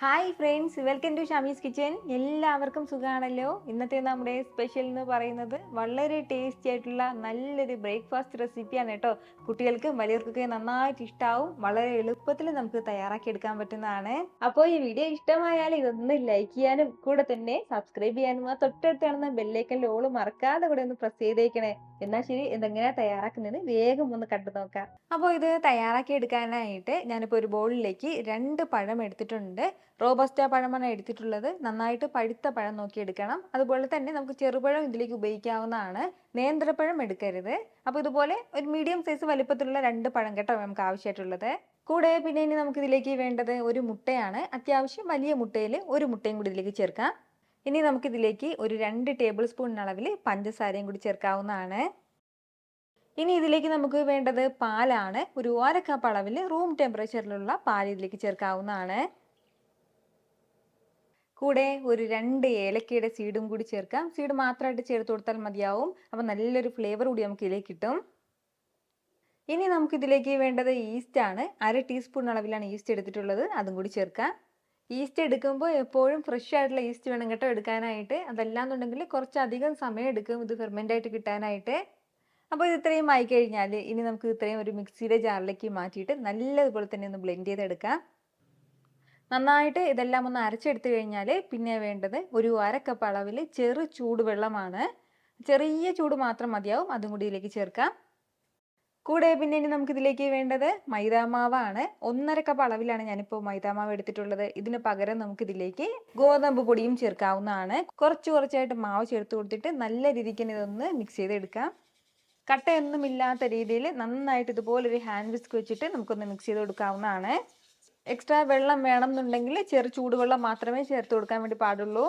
Hi friends, welcome to Shami's kitchen. എല്ലാവർക്കും സുഖമാണല്ലോ. ഇന്നത്തെ നമ്മുടെ സ്പെഷ്യൽ എന്ന് പറയുന്നത് വളരെ ടേസ്റ്റി ആയിട്ടുള്ള നല്ലൊരു ബ്രേക്ക്ഫാസ്റ്റ് റെസിപ്പിയാണ് കേട്ടോ. കുട്ടികൾക്കും വലിയവർക്കൊക്കെ നന്നായിട്ട് ഇഷ്ടാവും. വളരെ എളുപ്പത്തിൽ നമുക്ക് തയ്യാറാക്കി എടുക്കാൻ പറ്റുന്നതാണ്. അപ്പോൾ ഈ വീഡിയോ ഇഷ്ടമായാൽ ഇതൊന്ന് ലൈക്ക് ചെയ്യാനും കൂടെ തന്നെ സബ്സ്ക്രൈബ് ചെയ്യാനും ആ തൊട്ടടുത്ത് കാണുന്ന ബെല്ലൈക്കനിൽ ഓൾ മറക്കാതെ കൂടെ ഒന്ന് പ്രസ് ചെയ്തേക്കണേ. എന്നാൽ ശരി, ഇതെങ്ങനെയാണ് തയ്യാറാക്കുന്നത് വേഗം ഒന്ന് കണ്ടു നോക്കാം. അപ്പോൾ ഇത് തയ്യാറാക്കി എടുക്കാനായിട്ട് ഞാനിപ്പോൾ ഒരു ബൗളിലേക്ക് 2 പഴം എടുത്തിട്ടുണ്ട്. റോബസ്റ്റ പഴമാണ് എടുത്തിട്ടുള്ളത്. നന്നായിട്ട് പഴുത്ത പഴം നോക്കി എടുക്കണം. അതുപോലെ തന്നെ നമുക്ക് ചെറുപഴം ഇതിലേക്ക് ഉപയോഗിക്കാവുന്നതാണ്. നേന്ത്രപ്പഴം എടുക്കരുത്. അപ്പോൾ ഇതുപോലെ ഒരു മീഡിയം സൈസ് വലിപ്പത്തിലുള്ള 2 പഴം കേട്ടോ നമുക്ക് ആവശ്യമായിട്ടുള്ളത്. കൂടെ പിന്നെ ഇനി നമുക്ക് ഇതിലേക്ക് വേണ്ടത് ഒരു മുട്ടയാണ്. അത്യാവശ്യം വലിയ മുട്ടയിൽ ഒരു മുട്ടയും കൂടി ഇതിലേക്ക് ചേർക്കാം. ഇനി നമുക്കിതിലേക്ക് ഒരു 2 ടേബിൾ സ്പൂൺ അളവിൽ പഞ്ചസാരയും കൂടി ചേർക്കാവുന്നതാണ്. ഇനി ഇതിലേക്ക് നമുക്ക് വേണ്ടത് പാലാണ്. ഒരു 1/2 കപ്പ് അളവിൽ റൂം ടെമ്പറേച്ചറിലുള്ള പാൽ ഇതിലേക്ക് ചേർക്കാവുന്നതാണ്. കൂടെ ഒരു 2 ഏലക്കയുടെ സീഡും കൂടി ചേർക്കാം. സീഡ് മാത്രമായിട്ട് ചേർത്ത് കൊടുത്താൽ മതിയാവും. അപ്പോൾ നല്ലൊരു ഫ്ലേവർ കൂടി നമുക്ക് ഇതിലേക്ക് കിട്ടും. ഇനി നമുക്കിതിലേക്ക് വേണ്ടത് ഈസ്റ്റ് ആണ്. 1/2 ടീസ്പൂൺ അളവിലാണ് ഈസ്റ്റ് എടുത്തിട്ടുള്ളത്. അതും കൂടി ചേർക്കാം. ഈസ്റ്റ് എടുക്കുമ്പോൾ എപ്പോഴും ഫ്രഷ് ആയിട്ടുള്ള ഈസ്റ്റ് വേണം കേട്ടോ എടുക്കാനായിട്ട്. അതല്ലാന്നുണ്ടെങ്കിൽ കുറച്ചധികം സമയം എടുക്കും ഇത് ഫെർമെൻ്റ് ആയിട്ട് കിട്ടാനായിട്ട്. അപ്പോൾ ഇത് ഇത്രയും ആയി കഴിഞ്ഞാൽ ഇനി നമുക്ക് ഇത്രയും ഒരു മിക്സിയുടെ ജാറിലേക്ക് മാറ്റിയിട്ട് നല്ലതുപോലെ തന്നെ ഒന്ന് ബ്ലെൻഡ് ചെയ്തെടുക്കാം. നന്നായിട്ട് ഇതെല്ലാം ഒന്ന് അരച്ചെടുത്ത് കഴിഞ്ഞാൽ പിന്നെ വേണ്ടത് ഒരു 1/2 കപ്പ് അളവിൽ ചെറു ചൂടുവെള്ളമാണ്. ചെറിയ ചൂട് മാത്രം മതിയാവും. അതും കൂടി ഇതിലേക്ക് ചേർക്കാം. കൂടെ പിന്നെ ഇനി നമുക്കിതിലേക്ക് വേണ്ടത് മൈദാമാവാണ്. 1/2 കപ്പ് അളവിലാണ് ഞാനിപ്പോൾ മൈദാമാവ് എടുത്തിട്ടുള്ളത്. ഇതിന് പകരം നമുക്കിതിലേക്ക് ഗോതമ്പ് പൊടിയും ചേർക്കാവുന്നതാണ്. കുറച്ചായിട്ട് മാവ് ചേർത്ത് കൊടുത്തിട്ട് നല്ല രീതിക്ക് ഇതൊന്ന് മിക്സ് ചെയ്തെടുക്കാം. കട്ടയൊന്നും ഇല്ലാത്ത രീതിയിൽ നന്നായിട്ട് ഇതുപോലൊരു ഹാൻഡ് വിസ്ക് വെച്ചിട്ട് നമുക്കൊന്ന് മിക്സ് ചെയ്ത് കൊടുക്കാവുന്നതാണ്. എക്സ്ട്രാ വെള്ളം വേണമെന്നുണ്ടെങ്കിൽ ചെറു ചൂടുവെള്ളം മാത്രമേ ചേർത്ത് കൊടുക്കാൻ വേണ്ടി പാടുള്ളൂ.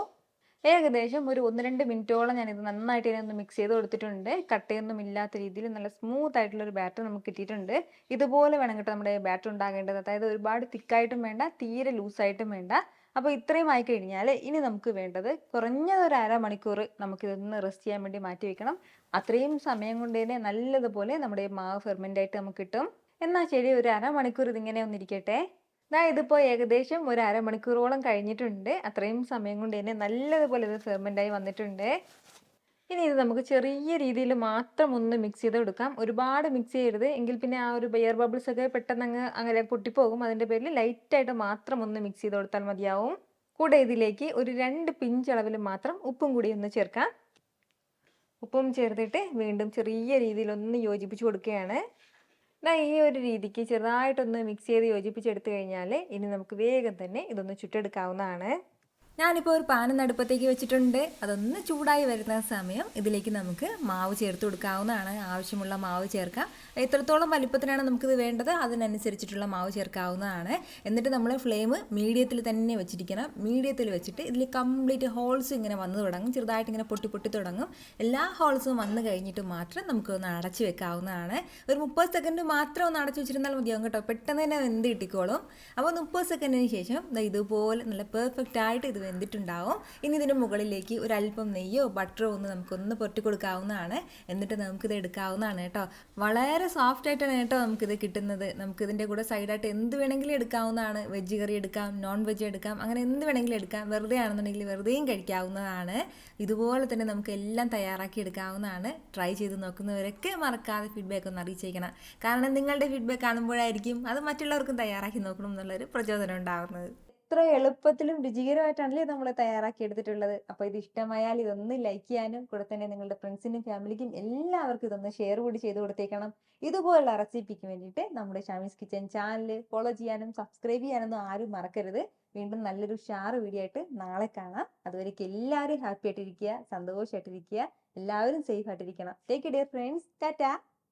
ഏകദേശം ഒരു 1-2 മിനിറ്റോളം ഞാനിത് നന്നായിട്ട് ഇതിനൊന്ന് മിക്സ് ചെയ്ത് കൊടുത്തിട്ടുണ്ട്. കട്ടയൊന്നും ഇല്ലാത്ത രീതിയിൽ നല്ല സ്മൂത്ത് ആയിട്ടുള്ളൊരു ബാറ്റർ നമുക്ക് കിട്ടിയിട്ടുണ്ട്. ഇതുപോലെ വേണം കേട്ടോ നമ്മുടെ ബാറ്റർ ഉണ്ടാകേണ്ടത്. അതായത് ഒരുപാട് തിക്കായിട്ടും വേണ്ട, തീരെ ലൂസായിട്ടും വേണ്ട. അപ്പോൾ ഇത്രയും ആയി കഴിഞ്ഞാൽ ഇനി നമുക്ക് വേണ്ടത് കുറഞ്ഞത് ഒരു 1/2 മണിക്കൂർ നമുക്കിതൊന്ന് റെസ്റ്റ് ചെയ്യാൻ വേണ്ടി മാറ്റി വെക്കണം. അത്രയും സമയം കൊണ്ട് തന്നെ നല്ലതുപോലെ നമ്മുടെ മാവ് ഫെർമെൻ്റ് ആയിട്ട് നമുക്ക് കിട്ടും. എന്നാൽ ശരി, ഒരു 1/2 മണിക്കൂർ ഇതിങ്ങനെ ഒന്നിരിക്കട്ടെ. ഇതിപ്പോൾ ഏകദേശം ഒരു 1/2 മണിക്കൂറോളം കഴിഞ്ഞിട്ടുണ്ട്. അത്രയും സമയം കൊണ്ട് തന്നെ നല്ലതുപോലെ ഇത് ഫെർമെൻ്റായി വന്നിട്ടുണ്ട്. ഇനി ഇത് നമുക്ക് ചെറിയ രീതിയിൽ മാത്രം ഒന്ന് മിക്സ് ചെയ്ത് കൊടുക്കാം. ഒരുപാട് മിക്സ് ചെയ്യരുത്, എങ്കിൽ പിന്നെ ആ ഒരു എയർ ബബിൾസ് ഒക്കെ പെട്ടെന്ന് അങ്ങനെ പൊട്ടിപ്പോകും. അതിൻ്റെ പേരിൽ ലൈറ്റായിട്ട് മാത്രം ഒന്ന് മിക്സ് ചെയ്ത് കൊടുത്താൽ മതിയാവും. കൂടെ ഇതിലേക്ക് ഒരു 2 പിഞ്ച് അളവിൽ മാത്രം ഉപ്പും കൂടി ഒന്ന് ചേർക്കാം. ഉപ്പും ചേർത്തിട്ട് വീണ്ടും ചെറിയ രീതിയിൽ ഒന്ന് യോജിപ്പിച്ച് കൊടുക്കുകയാണ്. ഈ ഒരു രീതിക്ക് ചെറുതായിട്ടൊന്ന് മിക്സ് ചെയ്ത് യോജിപ്പിച്ചെടുത്തു കഴിഞ്ഞാൽ ഇനി നമുക്ക് വേഗം തന്നെ ഇതൊന്ന് ചുട്ടെടുക്കാവുന്നതാണ്. ഞാനിപ്പോൾ ഒരു പാൻ അടുപ്പത്തേക്ക് വെച്ചിട്ടുണ്ട്. അതൊന്ന് ചൂടായി വരുന്ന സമയം ഇതിലേക്ക് നമുക്ക് മാവ് ചേർത്ത് കൊടുക്കാവുന്നതാണ്. ആവശ്യമുള്ള മാവ് ചേർക്കാം. എത്രത്തോളം വലിപ്പത്തിനാണ് നമുക്കിത് വേണ്ടത് അതിനനുസരിച്ചിട്ടുള്ള മാവ് ചേർക്കാവുന്നതാണ്. എന്നിട്ട് നമ്മൾ ഫ്ലെയിം മീഡിയത്തിൽ തന്നെ വെച്ചിരിക്കണം. മീഡിയത്തിൽ വെച്ചിട്ട് ഇതിൽ കംപ്ലീറ്റ് ഹോൾസ് ഇങ്ങനെ വന്നു തുടങ്ങും. ചെറുതായിട്ട് ഇങ്ങനെ പൊട്ടി തുടങ്ങും. എല്ലാ ഹോൾസും വന്നു കഴിഞ്ഞിട്ട് മാത്രം നമുക്കൊന്ന് അടച്ചു വെക്കാവുന്നതാണ്. ഒരു 30 സെക്കൻഡ് മാത്രം ഒന്ന് അടച്ചു വെച്ചിരുന്നാൽ മതിയാവും കേട്ടോ. പെട്ടെന്ന് തന്നെ വെന്ത് കിട്ടിക്കോളും. അപ്പോൾ 30 സെക്കൻഡിന് ശേഷം ഇതുപോലെ നല്ല പെർഫെക്റ്റ് ആയിട്ട് ഇത് വെന്തിട്ടുണ്ടാവും. ഇനി ഇതിന് മുകളിലേക്ക് ഒരല്പം നെയ്യോ ബട്ടറോ ഒന്ന് നമുക്കൊന്ന് പൊട്ടി കൊടുക്കാവുന്നതാണ്. എന്നിട്ട് നമുക്കിത് എടുക്കാവുന്നതാണ് കേട്ടോ. വളരെ സോഫ്റ്റ് ആയിട്ടാണ് കേട്ടോ നമുക്കിത് കിട്ടുന്നത്. നമുക്കിതിൻ്റെ കൂടെ സൈഡായിട്ട് എന്ത് വേണമെങ്കിലും എടുക്കാവുന്നതാണ്. വെജ് കറി എടുക്കാം, നോൺ വെജ് എടുക്കാം, അങ്ങനെ എന്ത് വേണമെങ്കിലും എടുക്കാം. വെറുതെ ആണെന്നുണ്ടെങ്കിൽ വെറുതെയും കഴിക്കാവുന്നതാണ്. ഇതുപോലെ തന്നെ നമുക്ക് എല്ലാം തയ്യാറാക്കി എടുക്കാവുന്നതാണ്. ട്രൈ ചെയ്ത് നോക്കുന്നവരൊക്കെ മറക്കാതെ ഫീഡ്ബാക്ക് ഒന്ന് അറിയിച്ചേക്കണം. കാരണം നിങ്ങളുടെ ഫീഡ്ബാക്ക് കാണുമ്പോഴായിരിക്കും അത് മറ്റുള്ളവർക്കും തയ്യാറാക്കി നോക്കണം എന്നുള്ളൊരു പ്രചോദനം ഉണ്ടാകുന്നത്. എത്ര എളുപ്പത്തിലും രുചികരമായിട്ടാണല്ലേ നമ്മൾ തയ്യാറാക്കി എടുത്തിട്ടുള്ളത്. അപ്പോൾ ഇത് ഇഷ്ടമായാൽ ഇതൊന്ന് ലൈക്ക് ചെയ്യാനും കൂടെ തന്നെ നിങ്ങളുടെ ഫ്രണ്ട്സിനും ഫാമിലിക്കും എല്ലാവർക്കും ഇതൊന്ന് ഷെയർ കൂടി ചെയ്ത് കൊടുത്തേക്കണം. ഇതുപോലുള്ള റെസിപ്പിക്ക് വേണ്ടിയിട്ട് നമ്മുടെ ഷമീസ് കിച്ചൻ ചാനൽ ഫോളോ ചെയ്യാനും സബ്സ്ക്രൈബ് ചെയ്യാനൊന്നും ആരും മറക്കരുത്. വീണ്ടും നല്ലൊരു ഷാർ വീഡിയോ ആയിട്ട് നാളെ കാണാം. അതുവരേക്കും എല്ലാവരും ഹാപ്പി ആയിട്ടിരിക്കുക, സന്തോഷമായിട്ടിരിക്കുക, എല്ലാവരും സേഫ് ആയിട്ടിരിക്കണം. Take care friends. ടാറ്റാ.